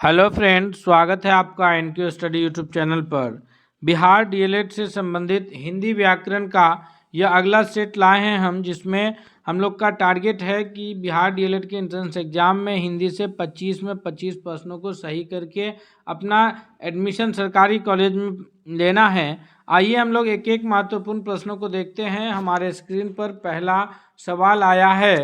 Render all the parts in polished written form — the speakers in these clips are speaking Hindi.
हेलो फ्रेंड, स्वागत है आपका एनक्यू स्टडी यूट्यूब चैनल पर। बिहार डीएलएड से संबंधित हिंदी व्याकरण का यह अगला सेट लाए हैं हम, जिसमें हम लोग का टारगेट है कि बिहार डीएलएड के एंट्रेंस एग्जाम में हिंदी से 25 में 25 प्रश्नों को सही करके अपना एडमिशन सरकारी कॉलेज में लेना है। आइए हम लोग एक एक महत्वपूर्ण प्रश्नों को देखते हैं। हमारे स्क्रीन पर पहला सवाल आया है।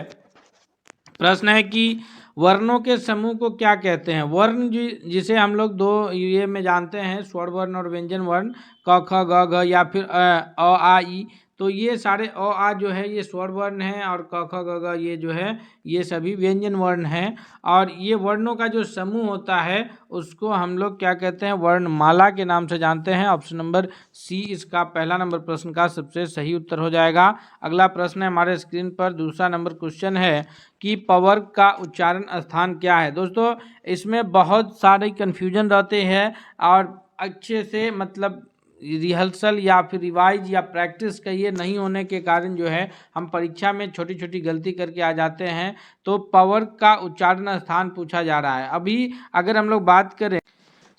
प्रश्न है कि वर्णों के समूह को क्या कहते हैं। वर्ण जिसे हम लोग दो ये में जानते हैं, स्वर वर्ण और व्यंजन वर्ण, क ख ग घ या फिर अ आ ई। तो ये सारे अ आ जो है ये स्वर वर्ण है और क ख ग घ ये जो है ये सभी व्यंजन वर्ण हैं। और ये वर्णों का जो समूह होता है उसको हम लोग क्या कहते हैं, वर्णमाला के नाम से जानते हैं। ऑप्शन नंबर सी इसका पहला नंबर प्रश्न का सबसे सही उत्तर हो जाएगा। अगला प्रश्न है हमारे स्क्रीन पर, दूसरा नंबर क्वेश्चन है कि पवर्ग का उच्चारण स्थान क्या है। दोस्तों इसमें बहुत सारे कन्फ्यूजन रहते हैं और अच्छे से मतलब रिहर्सल या फिर रिवाइज या प्रैक्टिस का ये नहीं होने के कारण जो है हम परीक्षा में छोटी छोटी गलती करके आ जाते हैं। तो पवर्ग का उच्चारण स्थान पूछा जा रहा है। अभी अगर हम लोग बात करें,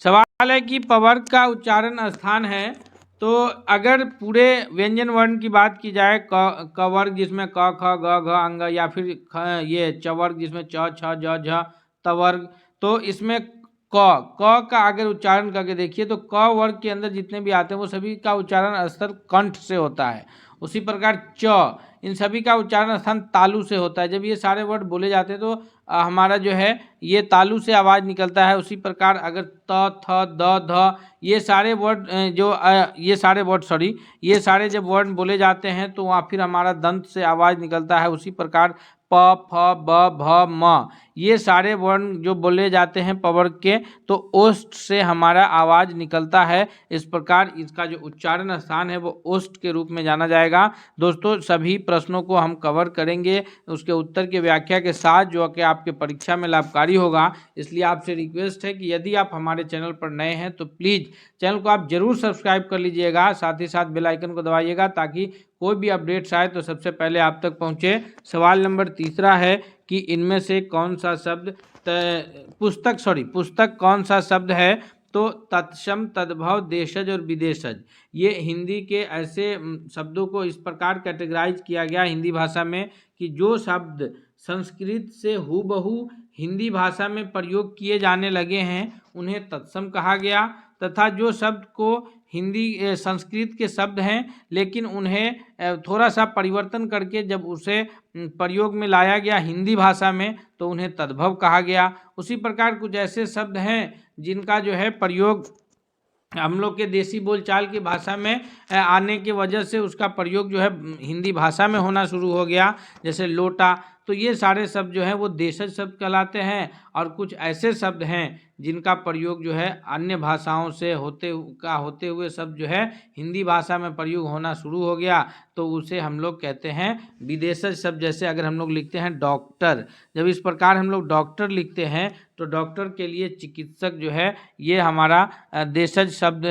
सवाल है कि पवर्ग का उच्चारण स्थान है। तो अगर पूरे व्यंजन वर्ण की बात की जाए, क वर्ग जिसमें क ख ग घ अंग, या फिर ये च वर्ग जिसमें च छ ज झ त वर्ग, तो इसमें क का अगर उच्चारण करके देखिए तो क वर्ग के अंदर जितने भी आते हैं वो सभी का उच्चारण स्तर कंठ से होता है। उसी प्रकार च, इन सभी का उच्चारण स्थान तालु से होता है। जब ये सारे वर्ड बोले जाते हैं तो हमारा जो है ये तालु से आवाज़ निकलता है। उसी प्रकार अगर त थ द ध ये सारे वर्ड ये सारे जब वर्ड बोले जाते हैं तो वहाँ फिर हमारा दंत से आवाज़ निकलता है। उसी प्रकार प फ ब भ म ये सारे वर्ण जो बोले जाते हैं पवर्ग के, तो ओष्ठ से हमारा आवाज़ निकलता है। इस प्रकार इसका जो उच्चारण स्थान है वो ओष्ठ के रूप में जाना जाएगा। दोस्तों सभी प्रश्नों को हम कवर करेंगे उसके उत्तर की व्याख्या के साथ, जो कि आपके परीक्षा में लाभकारी होगा। इसलिए आपसे रिक्वेस्ट है कि यदि आप हमारे चैनल पर नए हैं तो प्लीज़ चैनल को आप जरूर सब्सक्राइब कर लीजिएगा, साथ ही साथ बेल आइकन को दबाइएगा ताकि कोई भी अपडेट्स आए तो सबसे पहले आप तक पहुंचे। सवाल नंबर तीसरा है कि इनमें से कौन सा शब्द पुस्तक कौन सा शब्द है। तो तत्सम, तद्भव, देशज और विदेशज, ये हिंदी के ऐसे शब्दों को इस प्रकार कैटेगराइज किया गया हिंदी भाषा में कि जो शब्द संस्कृत से हूबहू हिंदी भाषा में प्रयोग किए जाने लगे हैं उन्हें तत्सम कहा गया, तथा जो शब्द को हिंदी संस्कृत के शब्द हैं लेकिन उन्हें थोड़ा सा परिवर्तन करके जब उसे प्रयोग में लाया गया हिंदी भाषा में तो उन्हें तद्भव कहा गया। उसी प्रकार कुछ ऐसे शब्द हैं जिनका जो है प्रयोग हम लोग के देसी बोलचाल की भाषा में आने की वजह से उसका प्रयोग जो है हिंदी भाषा में होना शुरू हो गया, जैसे लोटा। तो ये सारे शब्द जो है वो देशज शब्द कहलाते हैं। और कुछ ऐसे शब्द हैं जिनका प्रयोग जो है अन्य भाषाओं से होते हुए शब्द जो है हिंदी भाषा में प्रयोग होना शुरू हो गया, तो उसे हम लोग कहते हैं विदेशज शब्द। जैसे अगर हम लोग लिखते हैं डॉक्टर, जब इस प्रकार हम लोग डॉक्टर लिखते हैं तो डॉक्टर के लिए चिकित्सक जो है ये हमारा देशज शब्द,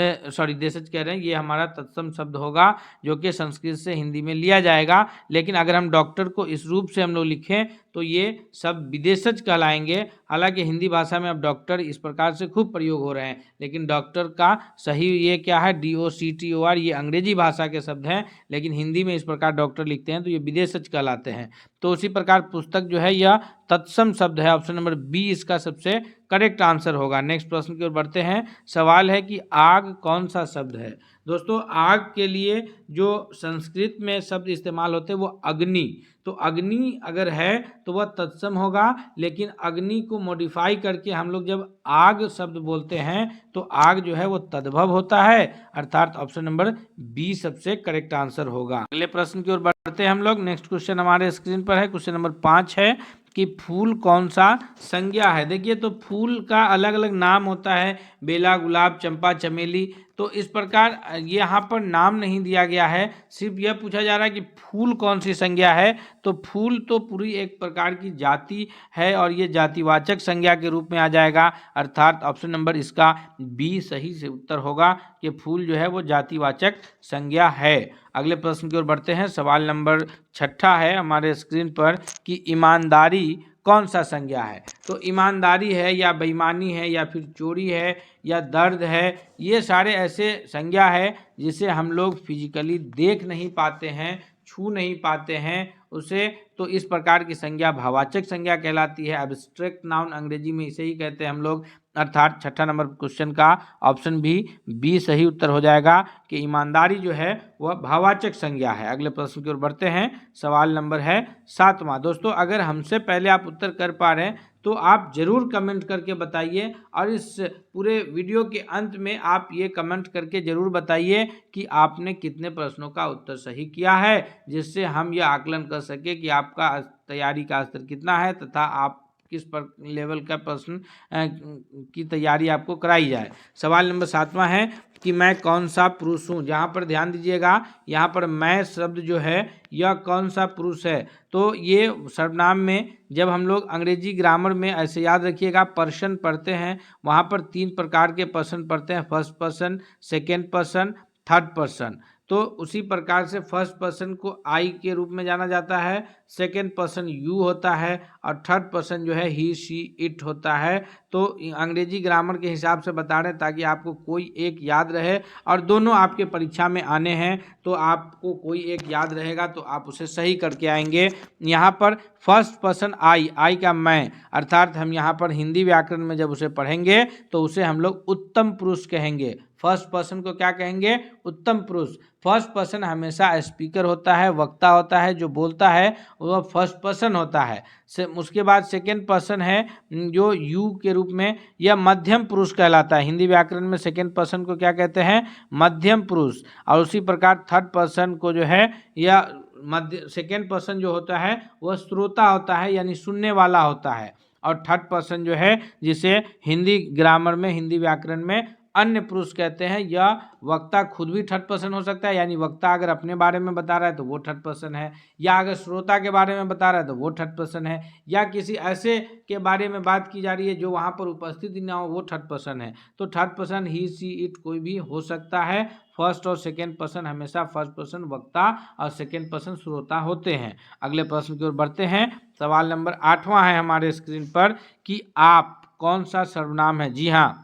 देशज कह रहे हैं, ये हमारा तत्सम शब्द होगा जो कि संस्कृत से हिंदी में लिया जाएगा। लेकिन अगर हम डॉक्टर को इस रूप से हम लोग लिखें तो ये सब विदेशज कहलाएंगे। हालांकि हिंदी भाषा में अब डॉक्टर इस प्रकार से खूब प्रयोग हो रहे हैं, लेकिन डॉक्टर का सही ये क्या है, DOCTOR, ये अंग्रेजी भाषा के शब्द हैं, लेकिन हिंदी में इस प्रकार डॉक्टर लिखते हैं तो ये विदेशज कहलाते हैं। तो उसी प्रकार पुस्तक जो है यह तत्सम शब्द है। ऑप्शन नंबर बी इसका सबसे करेक्ट आंसर होगा। नेक्स्ट प्रश्न की ओर बढ़ते हैं। सवाल है कि आग कौन सा शब्द है। दोस्तों आग के लिए जो संस्कृत में शब्द इस्तेमाल होते हैं वो अग्नि, तो अग्नि अगर है तो वह तत्सम होगा, लेकिन अग्नि को मॉडिफाई करके हम लोग जब आग शब्द बोलते हैं तो आग जो है वो तद्भव होता है, अर्थात ऑप्शन नंबर बी सबसे करेक्ट आंसर होगा। अगले प्रश्न की ओर बढ़ते हैं हम लोग। नेक्स्ट क्वेश्चन हमारे स्क्रीन पर है, क्वेश्चन नंबर 5 है कि फूल कौन सा संज्ञा है। देखिए तो फूल का अलग अलग नाम होता है, बेला, गुलाब, चंपा, चमेली। तो इस प्रकार यहाँ पर नाम नहीं दिया गया है, सिर्फ यह पूछा जा रहा है कि फूल कौन सी संज्ञा है। तो फूल तो पूरी एक प्रकार की जाति है और ये जातिवाचक संज्ञा के रूप में आ जाएगा, अर्थात ऑप्शन नंबर इसका बी सही से उत्तर होगा कि फूल जो है वो जातिवाचक संज्ञा है। अगले प्रश्न की ओर बढ़ते हैं। सवाल नंबर 6 है हमारे स्क्रीन पर कि ईमानदारी कौन सा संज्ञा है? तो ईमानदारी है या बेईमानी है या फिर चोरी है या दर्द है, ये सारे ऐसे संज्ञा है जिसे हम लोग फिजिकली देख नहीं पाते हैं, छू नहीं पाते हैं उसे, तो इस प्रकार की संज्ञा भाववाचक संज्ञा कहलाती है। एब्स्ट्रैक्ट नाउन अंग्रेजी में इसे ही कहते हैं हम लोग। अर्थात छठा नंबर क्वेश्चन का ऑप्शन बी सही उत्तर हो जाएगा कि ईमानदारी जो है वह भाववाचक संज्ञा है। अगले प्रश्न की ओर बढ़ते हैं। सवाल नंबर है 7वां। दोस्तों अगर हमसे पहले आप उत्तर कर पा रहे हैं तो आप जरूर कमेंट करके बताइए, और इस पूरे वीडियो के अंत में आप ये कमेंट करके जरूर बताइए कि आपने कितने प्रश्नों का उत्तर सही किया है, जिससे हम यह आकलन कर सके कि आपका तैयारी का स्तर कितना है तथा आप किस पर लेवल का प्रश्न की तैयारी आपको कराई जाए। सवाल नंबर 7वां है कि मैं कौन सा पुरुष हूँ। जहाँ पर ध्यान दीजिएगा, यहाँ पर मैं शब्द जो है यह कौन सा पुरुष है, तो ये सर्वनाम में जब हम लोग अंग्रेजी ग्रामर में ऐसे याद रखिएगा पर्सन पढ़ते हैं, वहाँ पर 3 प्रकार के पर्सन पढ़ते हैं, first person, second person, third person. तो उसी प्रकार से फर्स्ट पर्सन को आई के रूप में जाना जाता है, सेकेंड पर्सन यू होता है, और थर्ड पर्सन जो है ही शी इट होता है। तो अंग्रेजी ग्रामर के हिसाब से बता रहे हैं ताकि आपको कोई एक याद रहे, और दोनों आपके परीक्षा में आने हैं तो आपको कोई एक याद रहेगा तो आप उसे सही करके आएंगे। यहाँ पर फर्स्ट पर्सन आई का मैं, अर्थात हम यहाँ पर हिंदी व्याकरण में जब उसे पढ़ेंगे तो उसे हम लोग उत्तम पुरुष कहेंगे। फर्स्ट पर्सन को क्या कहेंगे? उत्तम पुरुष। फर्स्ट पर्सन हमेशा स्पीकर होता है, वक्ता होता है, जो बोलता है वह फर्स्ट पर्सन होता है। उसके बाद सेकेंड पर्सन है जो यू के रूप में, यह मध्यम पुरुष कहलाता है। हिंदी व्याकरण में सेकेंड पर्सन को क्या कहते हैं? मध्यम पुरुष। और उसी प्रकार थर्ड पर्सन को जो है यह सेकेंड पर्सन जो होता है वह श्रोता होता है, यानी सुनने वाला होता है। और थर्ड पर्सन जो है जिसे हिंदी ग्रामर में, हिंदी व्याकरण में अन्य पुरुष कहते हैं। यह वक्ता खुद भी थर्ड पर्सन हो सकता है, यानी वक्ता अगर अपने बारे में बता रहा है तो वो थर्ड पर्सन है, या अगर श्रोता के बारे में बता रहा है तो वो थर्ड पर्सन है, या किसी ऐसे के बारे में बात की जा रही है जो वहाँ पर उपस्थित ही ना हो, वो थर्ड पर्सन है। तो third person he see it कोई भी हो सकता है। फर्स्ट और सेकेंड पर्सन हमेशा फर्स्ट पर्सन वक्ता और सेकेंड पर्सन श्रोता होते हैं। अगले प्रश्न की ओर बढ़ते हैं। सवाल नंबर 8वां है हमारे स्क्रीन पर कि आप कौन सा सर्वनाम है। जी हाँ,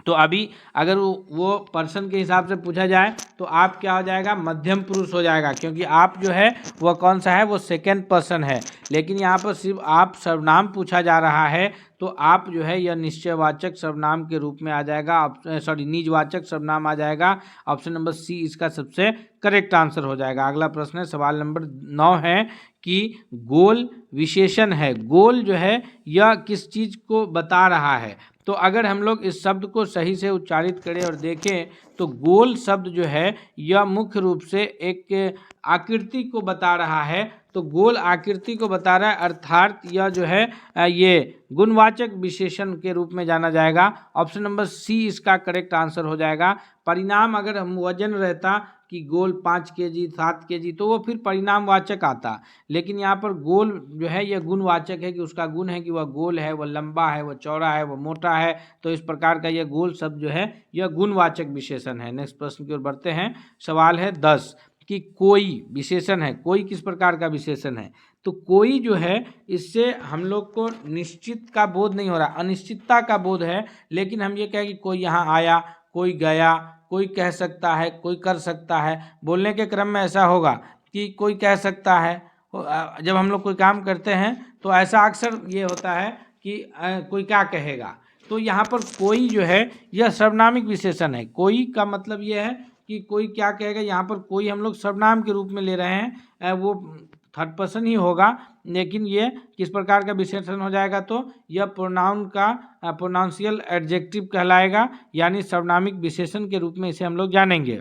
तो अभी अगर वो पर्सन के हिसाब से पूछा जाए तो आप क्या हो जाएगा? मध्यम पुरुष हो जाएगा, क्योंकि आप जो है वह कौन सा है? वो सेकेंड पर्सन है। लेकिन यहाँ पर सिर्फ आप सर्वनाम पूछा जा रहा है तो आप जो है यह निश्चयवाचक सर्वनाम के रूप में आ जाएगा, निजवाचक सर्वनाम आ जाएगा। ऑप्शन नंबर सी इसका सबसे करेक्ट आंसर हो जाएगा। अगला प्रश्न है, सवाल नंबर 9 है कि गोल विशेषण है। गोल जो है यह किस चीज़ को बता रहा है? तो अगर हम लोग इस शब्द को सही से उच्चारित करें और देखें तो गोल शब्द जो है यह मुख्य रूप से एक आकृति को बता रहा है। तो गोल आकृति को बता रहा है, अर्थात यह जो है ये गुणवाचक विशेषण के रूप में जाना जाएगा। ऑप्शन नंबर सी इसका करेक्ट आंसर हो जाएगा। परिणाम अगर हम वजन रहता कि गोल 5 kg 7 kg तो वो फिर परिणामवाचक आता, लेकिन यहाँ पर गोल जो है यह गुणवाचक है कि उसका गुण है कि वह गोल है, वह लंबा है, वह चौड़ा है, वह मोटा है। तो इस प्रकार का यह गोल शब्द जो है यह गुणवाचक विशेषण है। नेक्स्ट प्रश्न की ओर बढ़ते हैं। सवाल है 10 कि कोई विशेषण है। कोई किस प्रकार का विशेषण है? तो कोई जो है इससे हम लोग को निश्चित का बोध नहीं हो रहा, अनिश्चितता का बोध है। लेकिन हम ये कहें कि कोई यहाँ आया, कोई गया, कोई कह सकता है, कोई कर सकता है। बोलने के क्रम में ऐसा होगा कि कोई कह सकता है, जब हम लोग कोई काम करते हैं तो ऐसा अक्सर ये होता है कि कोई क्या कहेगा। तो यहाँ पर कोई जो है यह सर्वनामिक विशेषण है। कोई का मतलब ये है कि कोई क्या कहेगा। यहाँ पर कोई हम लोग सर्वनाम के रूप में ले रहे हैं, वो थर्ड पर्सन ही होगा, लेकिन ये किस प्रकार का विशेषण हो जाएगा? तो यह प्रोनाउन का प्रोनाउंशियल एडजेक्टिव कहलाएगा, यानी सर्वनामिक विशेषण के रूप में इसे हम लोग जानेंगे।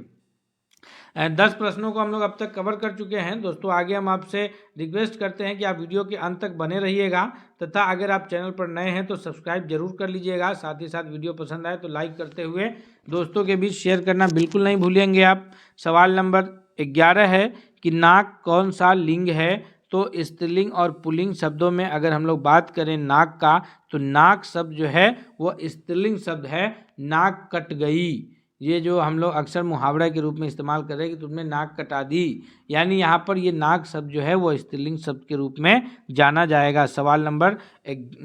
10 प्रश्नों को हम लोग अब तक कवर कर चुके हैं। दोस्तों आगे हम आपसे रिक्वेस्ट करते हैं कि आप वीडियो के अंत तक बने रहिएगा, तथा अगर आप चैनल पर नए हैं तो सब्सक्राइब जरूर कर लीजिएगा। साथ ही साथ वीडियो पसंद आए तो लाइक करते हुए दोस्तों के बीच शेयर करना बिल्कुल नहीं भूलेंगे आप। सवाल नंबर 11 है कि नाक कौन सा लिंग है? तो स्त्रीलिंग और पुल्लिंग शब्दों में अगर हम लोग बात करें नाक का, तो नाक शब्द जो है वह स्त्रीलिंग शब्द है। नाक कट गई, ये जो हम लोग अक्सर मुहावरा के रूप में इस्तेमाल कर रहे हैं कि तुमने नाक कटा दी, यानी यहाँ पर ये नाक शब्द जो है वो स्त्रीलिंग शब्द के रूप में जाना जाएगा। सवाल नंबर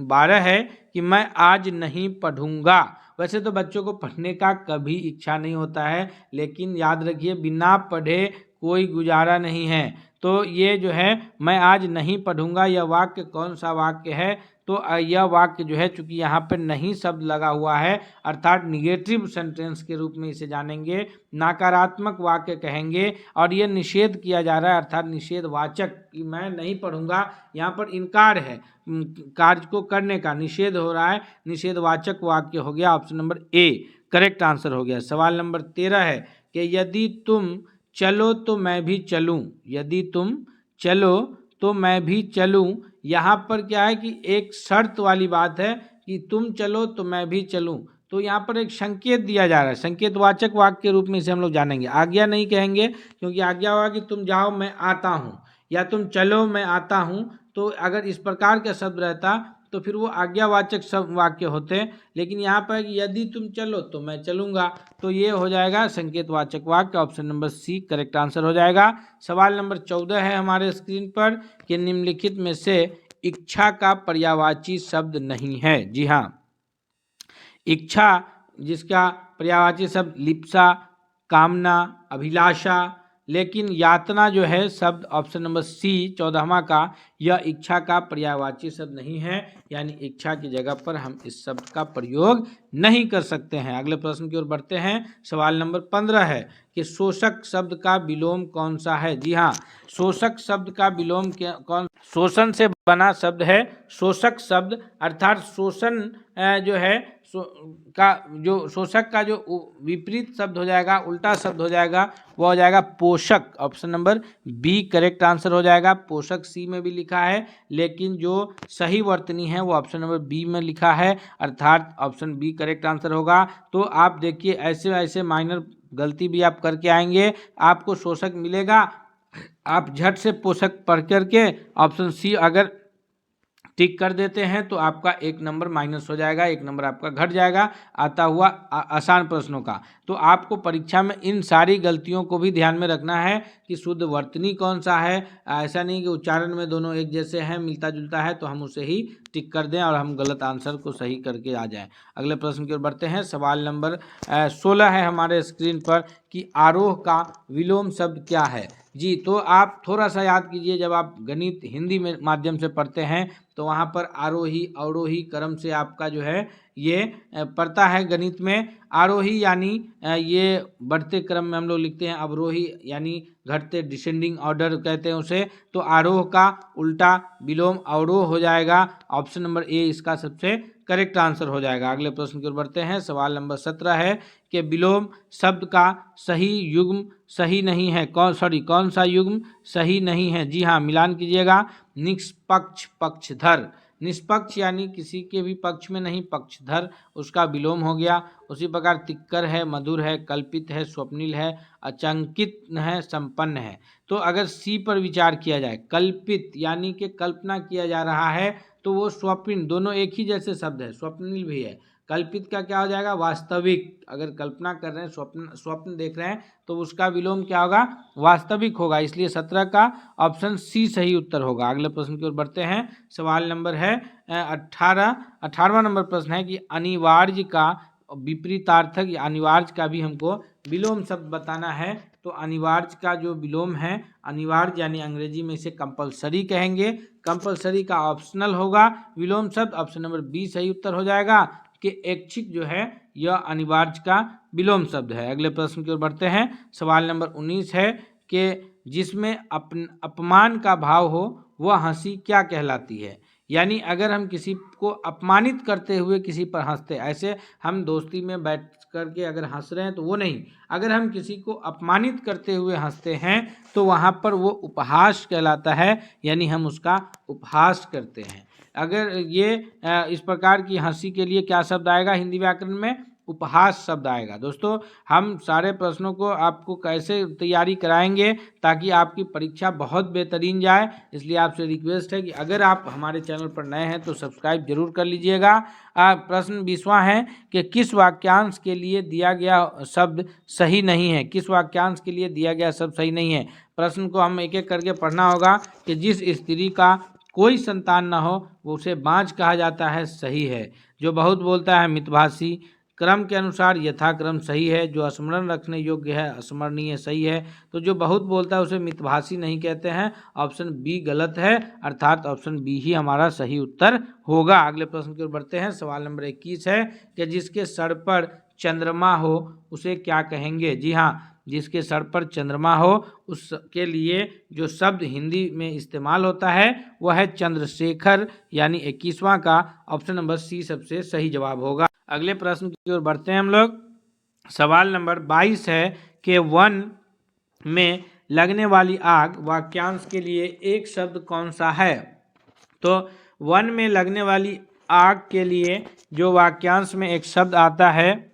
12 है कि मैं आज नहीं पढ़ूंगा। वैसे तो बच्चों को पढ़ने का कभी इच्छा नहीं होता है, लेकिन याद रखिए बिना पढ़े कोई गुजारा नहीं है। तो ये जो है मैं आज नहीं पढ़ूंगा, यह वाक्य कौन सा वाक्य है? तो यह वाक्य जो है चूंकि यहाँ पर नहीं शब्द लगा हुआ है, अर्थात निगेटिव सेंटेंस के रूप में इसे जानेंगे, नकारात्मक वाक्य कहेंगे। और यह निषेध किया जा रहा है, अर्थात निषेधवाचक कि मैं नहीं पढ़ूंगा, यहाँ पर इनकार है कार्य को करने का, निषेध हो रहा है, निषेधवाचक वाक्य हो गया। Option number A correct answer हो गया। सवाल नंबर 13 है कि यदि तुम चलो तो मैं भी चलूं, यदि तुम चलो तो मैं भी चलूं। यहाँ पर क्या है कि एक शर्त वाली बात है कि तुम चलो तो मैं भी चलूं, तो यहाँ पर एक संकेत दिया जा रहा है, संकेतवाचक वाक्य के रूप में इसे हम लोग जानेंगे। आज्ञा नहीं कहेंगे, क्योंकि आज्ञा होगा कि तुम जाओ मैं आता हूँ, या तुम चलो मैं आता हूँ। तो अगर इस प्रकार का शब्द रहता तो फिर वो आज्ञावाचक शब्द वाक्य होते, लेकिन यहाँ पर यदि तुम चलो तो मैं चलूंगा, तो ये हो जाएगा संकेतवाचक वाक्य। Option number C correct answer हो जाएगा। सवाल नंबर 14 है हमारे स्क्रीन पर कि निम्नलिखित में से इच्छा का पर्यायवाची शब्द नहीं है। जी हाँ, इच्छा जिसका पर्यायवाची शब्द लिप्सा, कामना, अभिलाषा, लेकिन यातना जो है शब्द ऑप्शन नंबर सी 14वां का, यह इच्छा का पर्यायवाची शब्द नहीं है, यानी इच्छा की जगह पर हम इस शब्द का प्रयोग नहीं कर सकते हैं। अगले प्रश्न की ओर बढ़ते हैं। सवाल नंबर 15 है कि शोषक शब्द का विलोम कौन सा है? जी हाँ, शोषक शब्द का विलोम कौन? शोषण से बना शब्द है शोषक शब्द, अर्थात शोषण जो है का जो शोषक का जो विपरीत शब्द हो जाएगा, उल्टा शब्द हो जाएगा, वो हो जाएगा पोषक। Option number B correct answer हो जाएगा। पोषक सी में भी लिखा है, लेकिन जो सही वर्तनी है वो ऑप्शन नंबर बी में लिखा है, अर्थात ऑप्शन बी करेक्ट आंसर होगा। तो आप देखिए ऐसे ऐसे माइनर गलती भी आप करके आएंगे, आपको शोषक मिलेगा, आप झट से पोषक पढ़ करके ऑप्शन सी अगर टिक कर देते हैं तो आपका 1 नंबर माइनस हो जाएगा, 1 नंबर आपका घट जाएगा आता हुआ आसान प्रश्नों का। तो आपको परीक्षा में इन सारी गलतियों को भी ध्यान में रखना है कि शुद्ध वर्तनी कौन सा है। ऐसा नहीं कि उच्चारण में दोनों एक जैसे हैं, मिलता जुलता है तो हम उसे ही टिक कर दें और हम गलत आंसर को सही करके आ जाएं। अगले प्रश्न की ओर बढ़ते हैं। सवाल नंबर 16 है हमारे स्क्रीन पर कि आरोह का विलोम शब्द क्या है? जी, तो आप थोड़ा सा याद कीजिए, जब आप गणित हिंदी में माध्यम से पढ़ते हैं तो वहाँ पर आरोही अवरोही क्रम से आपका जो है ये पढ़ता है। गणित में आरोही यानी ये बढ़ते क्रम में हम लोग लिखते हैं, अवरोही यानी घटते डिसेंडिंग ऑर्डर कहते हैं उसे। तो आरोह का उल्टा विलोम अवरोह हो जाएगा। ऑप्शन नंबर ए इसका सबसे करेक्ट आंसर हो जाएगा। अगले प्रश्न की ओर बढ़ते हैं। सवाल नंबर 17 है कि विलोम शब्द का सही युग्म सही नहीं है, कौन सा युग्म सही नहीं है? जी हाँ, मिलान कीजिएगा। निष्पक्ष पक्षधर, निष्पक्ष यानी किसी के भी पक्ष में नहीं, पक्षधर उसका विलोम हो गया। उसी प्रकार तिक्कर है, मधुर है, कल्पित है, स्वप्निल है, अचंकित है, संपन्न है। तो अगर सी पर विचार किया जाए, कल्पित यानी कि कल्पना किया जा रहा है, तो वो स्वप्न, दोनों एक ही जैसे शब्द है, स्वप्निल भी है। कल्पित का क्या हो जाएगा? वास्तविक। अगर कल्पना कर रहे हैं, स्वप्न देख रहे हैं, तो उसका विलोम क्या होगा? वास्तविक होगा। इसलिए 17 का ऑप्शन सी सही उत्तर होगा। अगले प्रश्न की ओर बढ़ते हैं। सवाल नंबर है 18वां नंबर प्रश्न है कि अनिवार्य का विपरीतार्थक या अनिवार्य का भी हमको विलोम शब्द बताना है। तो अनिवार्य का जो विलोम है, अनिवार्य यानी अंग्रेजी में इसे कंपलसरी कहेंगे, कंपलसरी का ऑप्शनल होगा विलोम शब्द। ऑप्शन नंबर बी सही उत्तर हो जाएगा कि ऐच्छिक जो है यह अनिवार्य का विलोम शब्द है। अगले प्रश्न की ओर बढ़ते हैं। सवाल नंबर 19 है कि जिसमें अपमान का भाव हो वह हंसी क्या कहलाती है? यानी अगर हम किसी को अपमानित करते हुए किसी पर हंसते, ऐसे हम दोस्ती में बैठ करके अगर हंस रहे हैं तो वो नहीं, अगर हम किसी को अपमानित करते हुए हंसते हैं तो वहाँ पर वो उपहास कहलाता है, यानी हम उसका उपहास करते हैं। अगर ये इस प्रकार की हंसी के लिए क्या शब्द आएगा हिंदी व्याकरण में? उपहास शब्द आएगा। दोस्तों हम सारे प्रश्नों को आपको कैसे तैयारी कराएंगे ताकि आपकी परीक्षा बहुत बेहतरीन जाए, इसलिए आपसे रिक्वेस्ट है कि अगर आप हमारे चैनल पर नए हैं तो सब्सक्राइब जरूर कर लीजिएगा। प्रश्न 20वां है कि किस वाक्यांश के लिए दिया गया शब्द सही नहीं है। किस वाक्यांश के लिए दिया गया शब्द सही नहीं है, प्रश्न को हम एक एक करके पढ़ना होगा। कि जिस स्त्री का कोई संतान न हो वो उसे बांझ कहा जाता है, सही है। जो बहुत बोलता है मितभाषी, क्रम के अनुसार यथाक्रम सही है। जो स्मरण रखने योग्य है अस्मरणीय सही है। तो जो बहुत बोलता है उसे मितभाषी नहीं कहते हैं, ऑप्शन बी गलत है, अर्थात ऑप्शन बी ही हमारा सही उत्तर होगा। अगले प्रश्न की ओर बढ़ते हैं। सवाल नंबर 21 है कि जिसके सर पर चंद्रमा हो उसे क्या कहेंगे। जी हाँ, जिसके सर पर चंद्रमा हो उसके लिए जो शब्द हिंदी में इस्तेमाल होता है वह है चंद्रशेखर, यानी 21वां का ऑप्शन नंबर सी सबसे सही जवाब होगा। अगले प्रश्न की ओर बढ़ते हैं हम लोग। सवाल नंबर 22 है कि वन में लगने वाली आग वाक्यांश के लिए एक शब्द कौन सा है। तो वन में लगने वाली आग के लिए जो वाक्यांश में एक शब्द आता है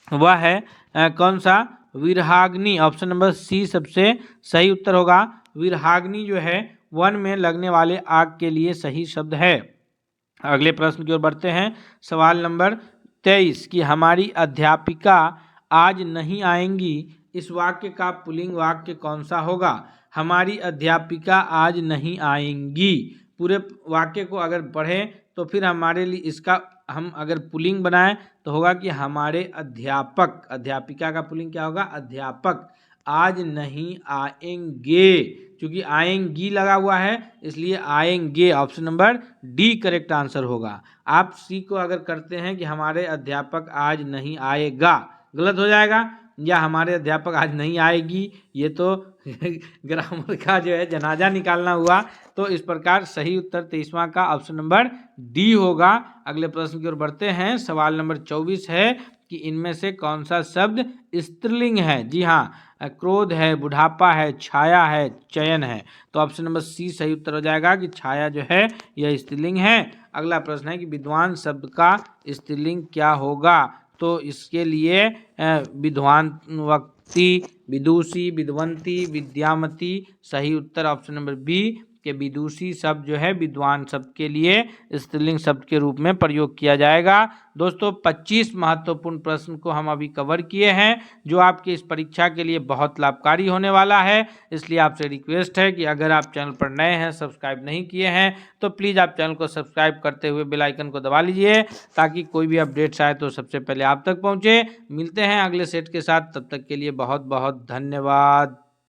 वह है कौन सा, विरहाग्नि। ऑप्शन नंबर सी सबसे सही उत्तर होगा। विरहाग्नि जो है वन में लगने वाले आग के लिए सही शब्द है। अगले प्रश्न की ओर बढ़ते हैं। सवाल नंबर 23 कि हमारी अध्यापिका आज नहीं आएंगी, इस वाक्य का पुल्लिंग वाक्य कौन सा होगा। हमारी अध्यापिका आज नहीं आएंगी, पूरे वाक्य को अगर पढ़ें तो फिर हमारे लिए इसका हम अगर पुल्लिंग बनाएं तो होगा कि हमारे अध्यापक, अध्यापिका का पुल्लिंग क्या होगा, अध्यापक आज नहीं आएंगे। क्योंकि आएंगी लगा हुआ है इसलिए आएंगे, option number D correct answer होगा। आप सी को अगर करते हैं कि हमारे अध्यापक आज नहीं आएगा, गलत हो जाएगा, या हमारे अध्यापक आज नहीं आएगी, ये तो ग्रामर का जो है जनाजा निकालना हुआ। तो इस प्रकार सही उत्तर 23वां का ऑप्शन नंबर डी होगा। अगले प्रश्न की ओर बढ़ते हैं। सवाल नंबर 24 है कि इनमें से कौन सा शब्द स्त्रीलिंग है। जी हाँ, क्रोध है, बुढ़ापा है, छाया है, चयन है। तो ऑप्शन नंबर सी सही उत्तर हो जाएगा कि छाया जो है यह स्त्रीलिंग है। अगला प्रश्न है कि विद्वान शब्द का स्त्रीलिंग क्या होगा। तो इसके लिए विद्वानवक्ति, विदुषी, विद्वंती, विद्यामती, सही उत्तर ऑप्शन नंबर बी कि विदुषी शब्द जो है विद्वान शब्द के लिए स्त्रीलिंग शब्द के रूप में प्रयोग किया जाएगा। दोस्तों 25 महत्वपूर्ण प्रश्न को हम अभी कवर किए हैं जो आपकी इस परीक्षा के लिए बहुत लाभकारी होने वाला है। इसलिए आपसे रिक्वेस्ट है कि अगर आप चैनल पर नए हैं, सब्सक्राइब नहीं किए हैं, तो प्लीज़ आप चैनल को सब्सक्राइब करते हुए बेल आइकन को दबा लीजिए ताकि कोई भी अपडेट्स आए तो सबसे पहले आप तक पहुँचे। मिलते हैं अगले सेट के साथ, तब तक के लिए बहुत बहुत धन्यवाद।